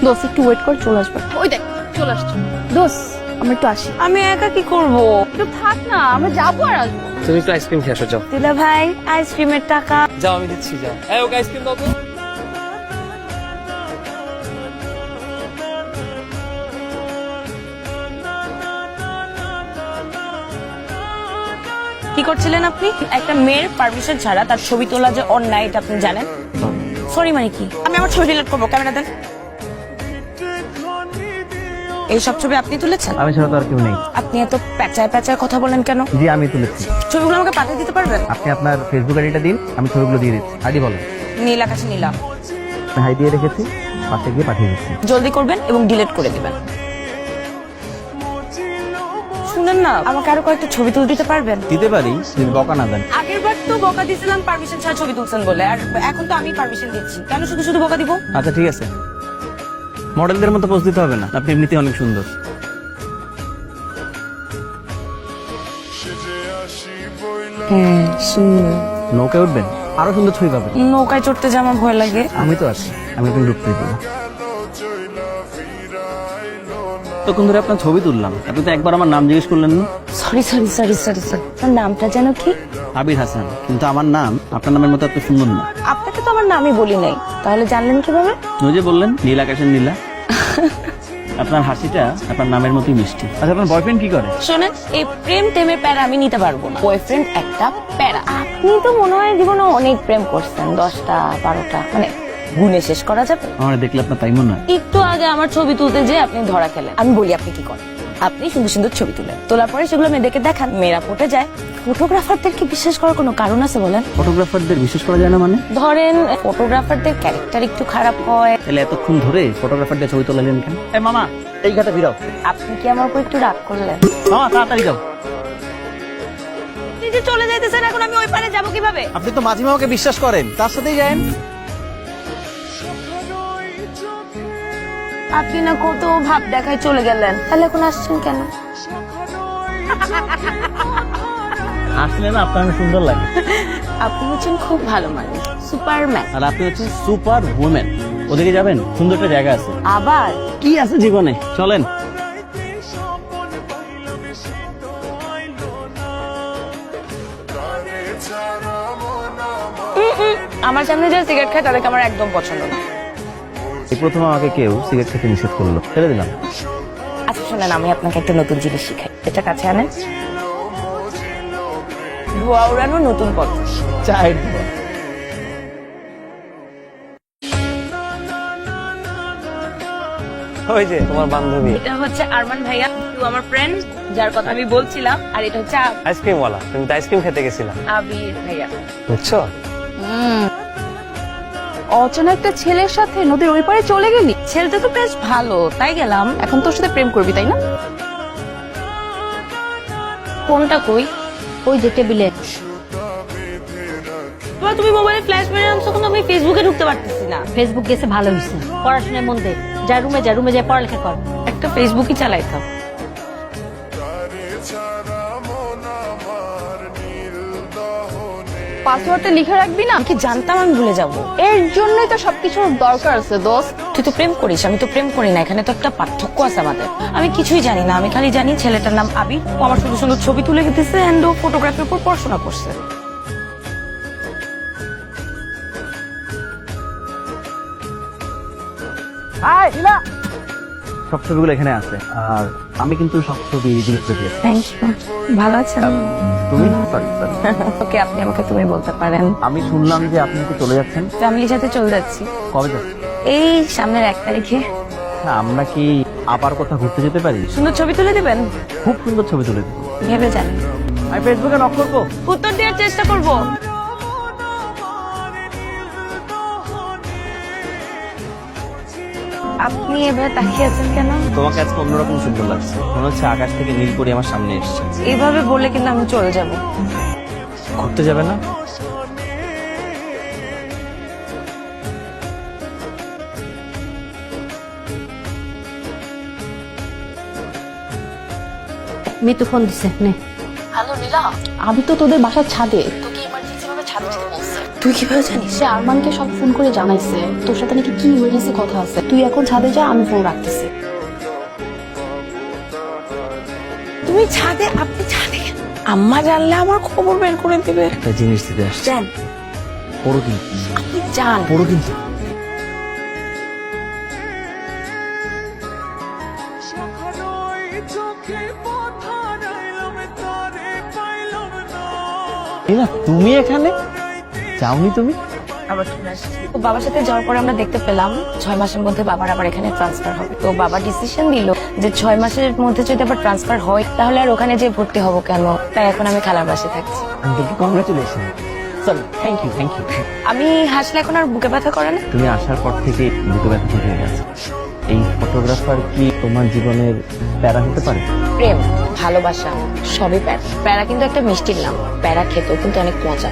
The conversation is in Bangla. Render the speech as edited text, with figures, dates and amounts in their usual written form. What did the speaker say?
দোস্ত একটু ওয়েট কর, চলে আসবে। ওই দেখ চলে আসছে। দোস্ত আমরা একটু আসি। আমি একা কি করব? একটু থাক না, আমরা যাবো আর আসবো। তুমি একটু আইসক্রিম খেয়ে আসো, যাও। দিলা ভাই আইসক্রিমের টাকা। যাও, আমি দিচ্ছি, যাও। এই ওকে আইসক্রিম দাও তো। কি করছিলেন আপনি? একটা মেয়ের পারমিশন ছাড়া তার ছবি তোলা যে অন্যায়, এটা আপনি জানেন? সরি মানে কি? আমি আমার ছবি ডিলিট করবো, ক্যামেরা দেন। এই সব ছবি আপনি তুলেছেন? আমি ছাড়া তো আর কেউ নেই। আপনি এত প্যাচায় প্যাচায় কথা বলেন কেন? জি আমি তুলেছি। ছবিগুলো আমাকে পাঠিয়ে দিতে পারবেন? আপনি আপনার ফেসবুক আইডিটা দিন, আমি ছবিগুলো দিয়ে দিচ্ছি। আইডি বলেন। নীল আকাশে নীলা। হাই দিয়ে রেখেছি, পাশে গিয়ে পাঠিয়ে দিচ্ছি। জলদি করবেন এবং ডিলিট করে দিবেন। শুনেন না, আমাকে আরো কয়েকটা ছবি তুলে দিতে পারবেন? দিতে পারি, যদি বকা না দেন। আগের বার তো বকা দিয়েছিলাম পারমিশন ছাড়া ছবি তুলছেন বলে, আর এখন তো আমি পারমিশন দিচ্ছি, কেন শুধু শুধু বকা দিব? আচ্ছা ঠিক আছে, মডেলদের মতো পোজ দিতে হবে না, আপনি এমনিতেই অনেক সুন্দর। নৌকায় উঠবেন, আরো সুন্দর ছবি পাবেন। নৌকায় চড়তে যে আমার ভয় লাগে। আমি তো আছি, আমি আপনাকে ঢুকতে দেবো। তখন ধরে আপনার ছবি তুললাম, আপনি তো একবার আমার নাম জিজ্ঞেস করলেন না। Sorry sorry sorry sorry sorry, আপনার নামটা যেন কি? আবির হাসান, কিন্তু আমার নাম আপনার নামের মতো এত সুন্দর না। আপনাকে তো আমার নামই বলি নাই, তাহলে জানলেন কিভাবে? ওই যে বললেন নীল আকাশের নীলা। আপনার হাসিটা আপনার নামের মতোই মিষ্টি। আচ্ছা আপনার বয়ফ্রেন্ড কি করে? শোনেন, এই প্রেম টেমের প্যারা আমি নিতে পারবো না। বয়ফ্রেন্ড একটা প্যারা। আপনি তো মনে হয় জীবনে অনেক প্রেম করছেন, 10টা 12টা, মানে গুণে শেষ করা যাবে। আমার দেখলে আপনার তাই মনে হয়? একটু আগে আমার ছবি তুলতে যে আপনি ধরা খেলেন। আমি বলি আপনি কি করেন? আপনি সুন্দর সুন্দর ছবি তুলেন, তোলার পরে সেগুলো মেয়েদেরকে দেখান, মেয়েরা পটে যায়। ফটোগ্রাফারদেরকে বিশ্বাস করার কোনো কারণ আছে বলেন? ফটোগ্রাফারদের বিশ্বাস করা যায় না মানে? ধরেন ফটোগ্রাফারদের ক্যারেক্টার একটু খারাপ হয়। তাহলে এতক্ষণ ধরে ফটোগ্রাফারদের ছবি তোলালেন কেন? এই মামা, এই ঘাটে ফিরাও। আপনি কি আমার উপর একটু রাগ করলেন? মামা তাড়াতাড়ি যাও। আপনি যে চলে যাইতেছেন, এখন আমি ওই পারে যাবো কিভাবে? আপনি তো মাঝি মামাকে বিশ্বাস করেন, তার সাথেই যান। আপনি না কত ভাব দেখায় চলে গেলেন, তাহলে এখন আসছেন কেন? আসলে না আপনার সুন্দর লাগে। আপনি হচ্ছেন খুব ভালো মানুষ, সুপারম্যান। আর আপনি হচ্ছেন সুপার ওমেন। ওদিকে যাবেন, সুন্দর একটা জায়গা আছে। আবার কি আছে জীবনে, চলেন। আমার সামনে যারা সিগারেট খায় তাদেরকে আমার একদম পছন্দ না। এই প্রথম আমাকে কেউ সিগারেট খেতে নিষেধ করলো, ছেড়ে দিলাম। আচ্ছা শোনেন, আমি আপনাকে একটা নতুন জিনিস শিখাই, এটা কাছে আনেন। ধোয়া উড়ানো নতুন পথ। চায়ের ওই যে তোমার বান্ধবী এটা হচ্ছে আরমান ভাইয়া, তুই আমার ফ্রেন্ড যার কথা আমি বলছিলাম, আর এটা হচ্ছে আইসক্রিম ওয়ালা, তুমি তো আইসক্রিম খেতে গেছিলা, আবির ভাইয়া। বুঝছো? অচেনা একটা ছেলের সাথে নদীর ওই পারে চলে গেলি। ছেলেটা তো বেশ ভালো, তাই গেলাম। এখন তোর সাথে প্রেম করবি, তাই না? কোনটা কই? ওই যে টেবিলে। তুমি মোবাইলে ফ্ল্যাশ মেরে আনছো, কিন্তু আমি ফেসবুকে ঢুকতে পারতেছি না। ফেসবুক গেছে, ভালো হয়েছে। পড়াশোনার মন দে, যা রুমে যা, রুমে যা পড়ালেখা কর। একটা ফেসবুকই চালাইতাম। পাসওয়ার্ডটা লিখে রাখবি না? কি জানতাম আমি ভুলে যাবো। এর জন্যই তো সবকিছুর দরকার আছে দোস্ত। তুই তো প্রেম করিস, আমি তো প্রেম করি না। এখানে তো একটা পার্থক্য আছে আমাদের। আমি কিছুই জানি না, আমি খালি জানি ছেলেটার নাম আবির, ও আমার সুন্দর সুন্দর ছবি তুলে দিতেছে, এন্ড ও ফটোগ্রাফির উপর পড়াশোনা করছে। সব ছবিগুলো এখানে আছে, আর আমি কিন্তু সব ছবি ডিলিট করে দিয়েছি। Thank you. ভালো আছেন? তুমি সরি সরি। ওকে, আপনি আমাকে তুমি বলতে পারেন। আমি শুনলাম যে আপনি কি চলে যাচ্ছেন। ফ্যামিলির সাথে চলে যাচ্ছি কবে যাচ্ছেন? এই সামনের 1 তারিখে। আমরা কি আবার কোথাও ঘুরতে যেতে পারি? সুন্দর ছবি তুলে দিবেন? খুব সুন্দর ছবি তুলে দেবো। ভেবে জানেন। আমি ফেসবুকে নক করবো। উত্তর দেওয়ার চেষ্টা করব। আপনি এভাবে তাকিয়ে আছেন কেন? তোমাকে আজকে অন্যরকম সুন্দর লাগছে, মনে হচ্ছে আকাশ থেকে নীল পরি আমার সামনে এসেছে। এভাবে বলে কিন্তু আমি চলে যাব। ঘুরতে যাবে না? মিতু ফোন দিছে, নে। হ্যালো নীলা, আমি তো তোদের বাসার ছাদে। তোকে ইমার্জেন্সি ভাবে ছাদে যেতে বলছে। তুই কিভাবে জানিস? সে আরমানকে সব ফোন করে জানাইছে তোর সাথে নাকি কি ইমার্জেন্সি কথা আছে। তুই এখন ছাদে যা, আমি ফোন রাখতেছি। তুমি ছাদে? আপনি ছাদে কেন? আম্মা জানলে আমার খবর বের করে দিবে। একটা জিনিস দিতে আসছে। যান, পড়ো কিন্তু, আপনি যান। পড়ো কিন্তু। এই না, তুমি এখানে যাওনি তুমি? আবার চলে আসছি। তো বাবার সাথে যাওয়ার পরে আমরা দেখতে পেলাম 6 মাসের মধ্যে বাবার আবার এখানে ট্রান্সফার হবে। তো বাবা ডিসিশন দিল যে 6 মাসের মধ্যে যদি আবার ট্রান্সফার হয় তাহলে আর ওখানে যে ভর্তি হব কেন, তাই এখন আমি খালার বাসায় থাকছি। আঙ্কেলকে congratulation. Sorry, thank you, thank you. আমি হাসলে এখন আর বুকে ব্যথা করে না। তুমি আসার পর থেকে বুকে ব্যথা হয়ে গেছে। এই ফটোগ্রাফার কি তোমার জীবনের প্যারা হতে পারে? প্রেম, ভালোবাসা সবই প্যারা। প্যারা কিন্তু একটা মিষ্টির নাম। প্যারা খেতেও কিন্তু অনেক মজা।